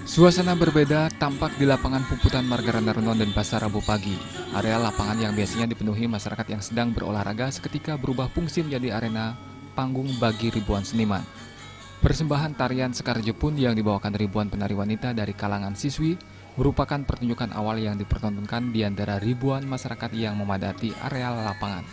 Suasana berbeda tampak di lapangan Puputan Margaranda Renon dan Pasar Rabu pagi. Area lapangan yang biasanya dipenuhi masyarakat yang sedang berolahraga seketika berubah fungsi menjadi arena panggung bagi ribuan seniman. Persembahan tarian Sekar Jepun yang dibawakan ribuan penari wanita dari kalangan siswi merupakan pertunjukan awal yang dipertontonkan di antara ribuan masyarakat yang memadati area lapangan.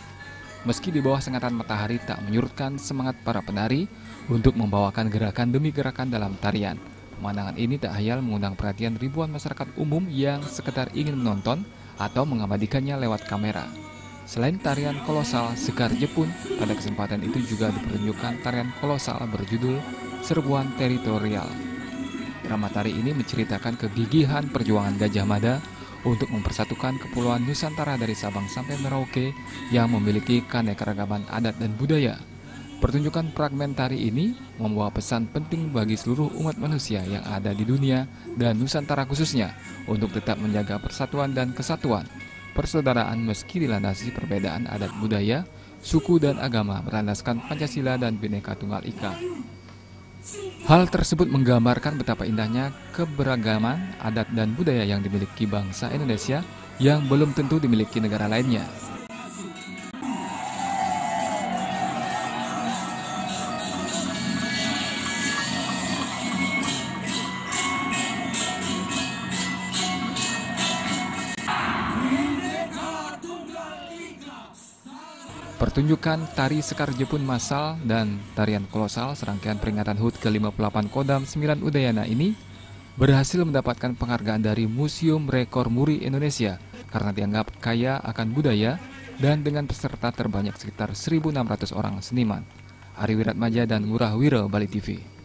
Meski di bawah sengatan matahari tak menyurutkan semangat para penari untuk membawakan gerakan demi gerakan dalam tarian. Pemandangan ini tak hayal mengundang perhatian ribuan masyarakat umum yang sekedar ingin menonton atau mengabadikannya lewat kamera. Selain tarian kolosal Sekar Jepun, pada kesempatan itu juga dipertunjukkan tarian kolosal berjudul Serbuan Teritorial. Drama tari ini menceritakan kegigihan perjuangan Gajah Mada untuk mempersatukan kepulauan Nusantara dari Sabang sampai Merauke yang memiliki keanekaragaman adat dan budaya. Pertunjukan fragmen tari ini membawa pesan penting bagi seluruh umat manusia yang ada di dunia dan Nusantara khususnya untuk tetap menjaga persatuan dan kesatuan, persaudaraan meski dilandasi perbedaan adat budaya, suku dan agama berlandaskan Pancasila dan Bhinneka Tunggal Ika. Hal tersebut menggambarkan betapa indahnya keberagaman adat dan budaya yang dimiliki bangsa Indonesia yang belum tentu dimiliki negara lainnya. Pertunjukan tari Sekar Jepun massal dan tarian kolosal serangkaian peringatan HUT ke-58 Kodam 9 Udayana ini berhasil mendapatkan penghargaan dari Museum Rekor Muri Indonesia karena dianggap kaya akan budaya dan dengan peserta terbanyak sekitar 1.600 orang seniman. Ari Wiratmaja dan Ngurah Wiro, Bali TV.